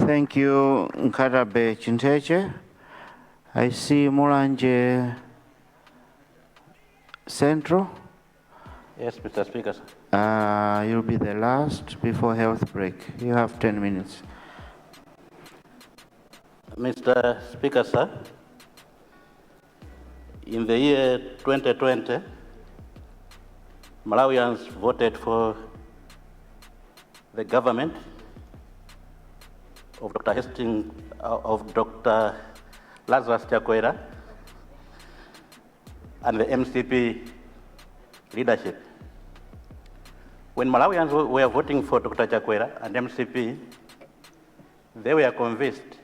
Thank you, Nkarabe Chinteche. I see Mulanje Central. Yes, Mr. Speaker. You'll be the last before health break. You have 10 minutes. Mr. Speaker, sir, in the year 2020, Malawians voted for the government of Dr. Lazarus Chakwera and the MCP leadership. When Malawians were voting for Dr. Chakwera and MCP, they were convinced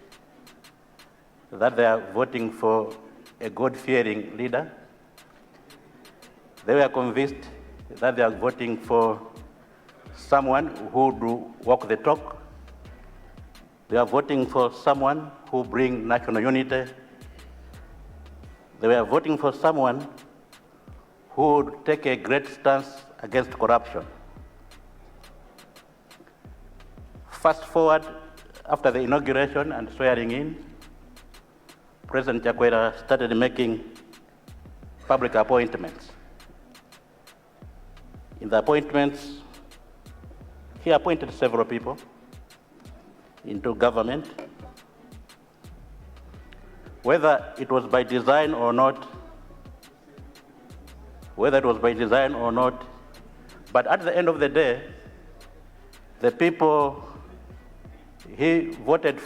that they are voting for a God-fearing leader. They were convinced that they are voting for someone who would walk the talk. They are voting for someone who brings national unity. They were voting for someone who would take a great stance against corruption. Fast forward, after the inauguration and swearing in, President Chakwera started making public appointments. In the appointments, he appointed several people into government. Whether it was by design or not, but at the end of the day, the people he voted,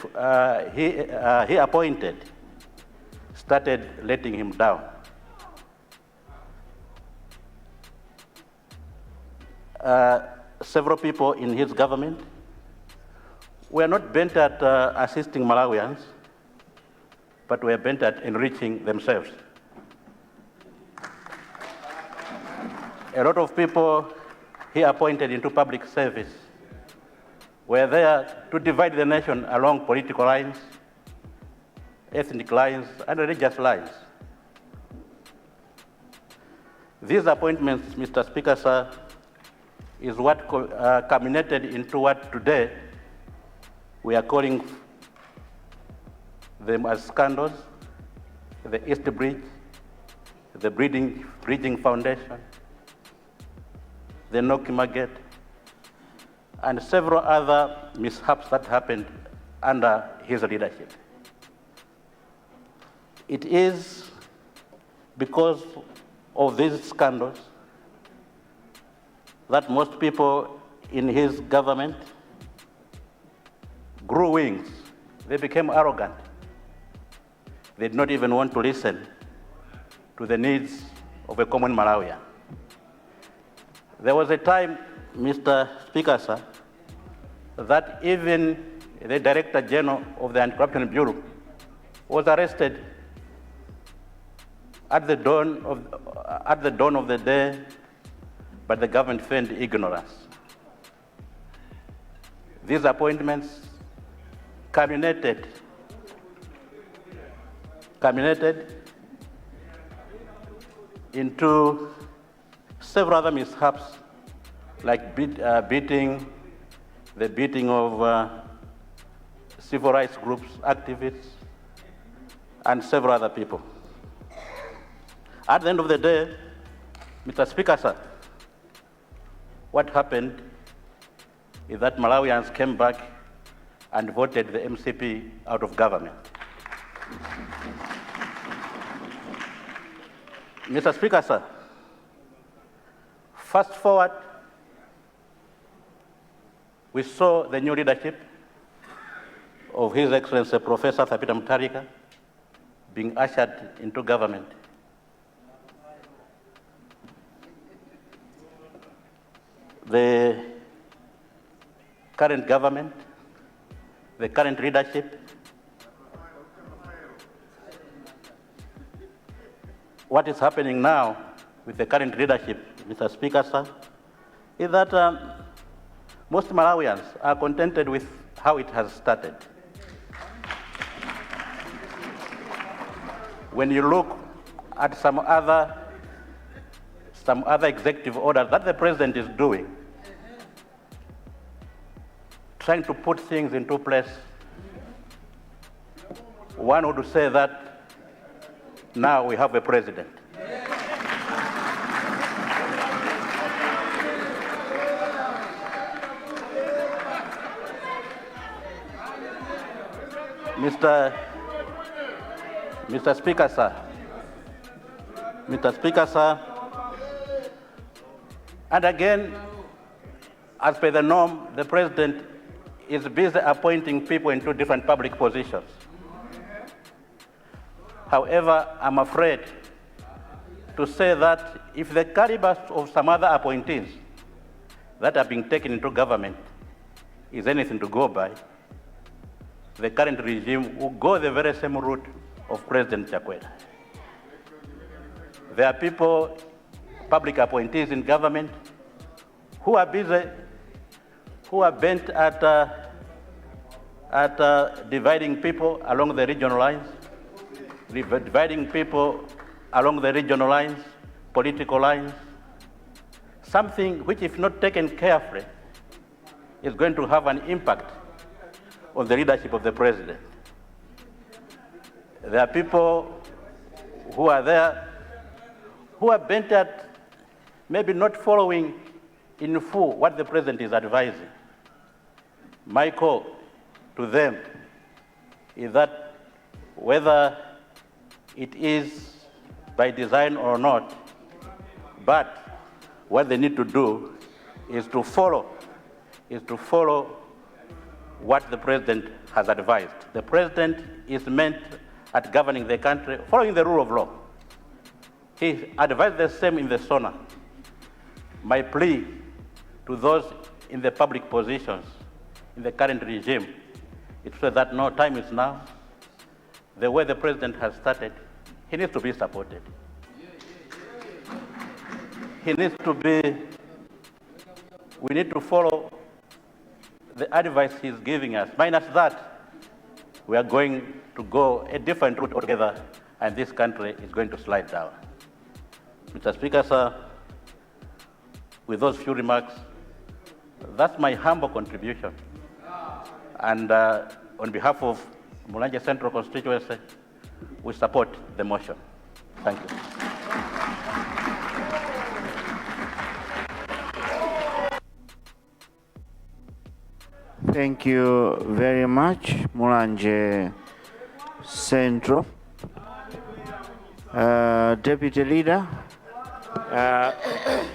he appointed, started letting him down. Several people in his government were not bent at assisting Malawians, but were bent at enriching themselves. A lot of people he appointed into public service were there to divide the nation along political lines, ethnic lines, and religious lines. These appointments, Mr. Speaker, sir, is what culminated into what today we are calling them as scandals: the East Bridge, the Bridging Foundation, the Nokima Gate, and several other mishaps that happened under his leadership. It is because of these scandals that most people in his government grew wings. They became arrogant. They did not even want to listen to the needs of a common Malawian. There was a time, Mr. Speaker, sir, that even the Director General of the Anti-Corruption Bureau was arrested at the dawn of the day, but the government feigned ignorance. These appointments culminated into several other mishaps, like the beating of civil rights groups, activists, and several other people. At the end of the day, Mr. Speaker, sir, what happened is that Malawians came back and voted the MCP out of government. Mr. Speaker, sir, fast forward, we saw the new leadership of His Excellency Professor Thabita Mutharika being ushered into government. The current government, the current leadership, what is happening now with the current leadership, Mr. Speaker, sir, is that most Malawians are contented with how it has started. When you look at some other executive orders that the president is doing, trying to put things into place one would say that now we have a president. Mr. Speaker, sir. Mr. Speaker, sir. And again, as per the norm, the president is busy appointing people into different public positions. However, I'm afraid to say that if the caliber of some other appointees that are being taken into government is anything to go by, the current regime will go the very same route of President Chakwera. There are people, public appointees in government, who are busy, who are bent at dividing people along the regional lines, dividing people along the regional lines, political lines, something which, if not taken carefully, is going to have an impact on the leadership of the president. There are people who are there who are bent at maybe not following in full what the president is advising. My call to them is that whether it is by design or not, but what they need to do is to follow what the president has advised. The president is meant at governing the country following the rule of law. He advised the same in the SONA. My plea to those in the public positions in the current regime is to say that no, time is now. The way the president has started, he needs to be supported. He needs to be, we need to follow the advice he's giving us. Minus that, we are going to go a different route altogether, and this country is going to slide down. Mr. Speaker, sir, with those few remarks, that's my humble contribution. And on behalf of Mulanje Central Constituency, we support the motion. Thank you. Thank you very much, Mulanje Central. Deputy Leader.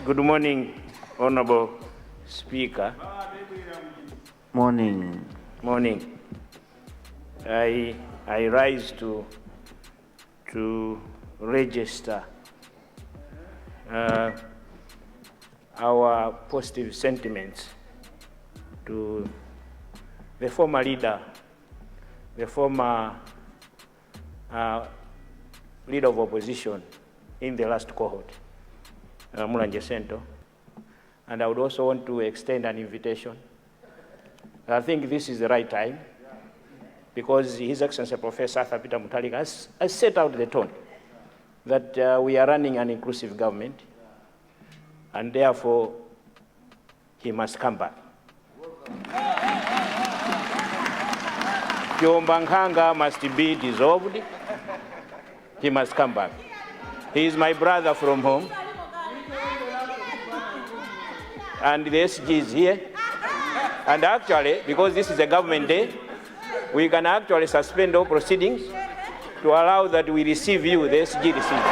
Good morning, Honorable Speaker. Morning. Morning. I rise to register our positive sentiments to the former leader, the former leader of opposition in the last cohort, Mulanje Central. And I would also want to extend an invitation. I think this is the right time because His Excellency Professor Arthur Peter Mutharika has set out the tone that we are running an inclusive government and therefore he must come back. Kyombankanga must be dissolved. He must come back. He is my brother from home. And the SG is here. And actually, because this is a government day, we can actually suspend all proceedings to allow that we receive you, the SG receive.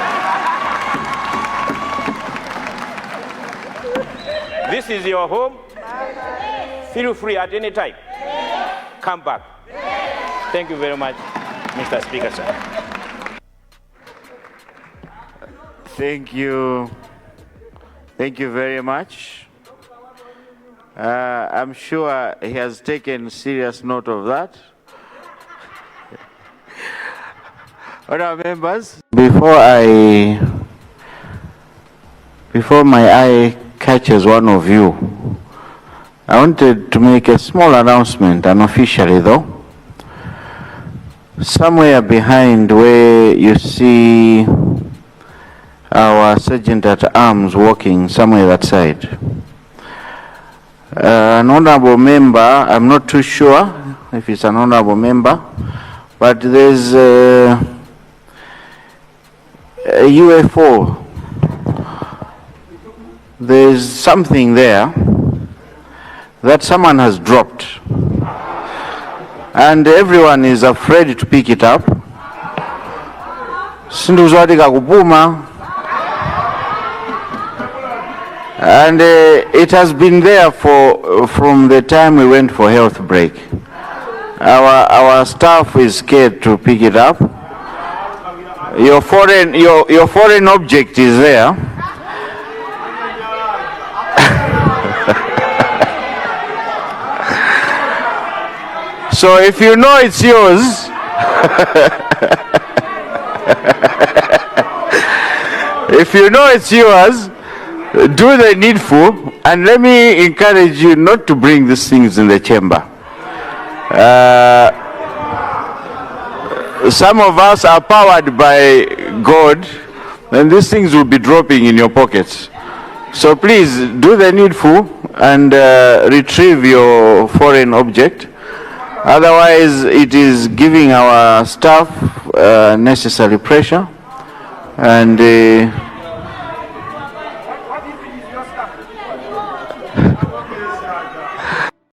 This is your home. Feel free at any time. Come back. Thank you very much, Mr. Speaker, sir. Thank you. Thank you very much. I'm sure he has taken serious note of that. Honourable members, before my eye catches one of you, I wanted to make a small announcement, unofficially though. Somewhere behind where you see our Sergeant at Arms walking, somewhere that side. An honorable member, I'm not too sure if it's an honorable member, but there's a UFO. There's something there that someone has dropped, and everyone is afraid to pick it up. And it has been there from the time we went for health break. Our staff is scared to pick it up. Your foreign object is there. So if you know it's yours, if you know it's yours, do the needful, and let me encourage you not to bring these things in the chamber. Some of us are powered by God, and these things will be dropping in your pockets. So please do the needful and retrieve your foreign object. Otherwise, it is giving our staff necessary pressure, and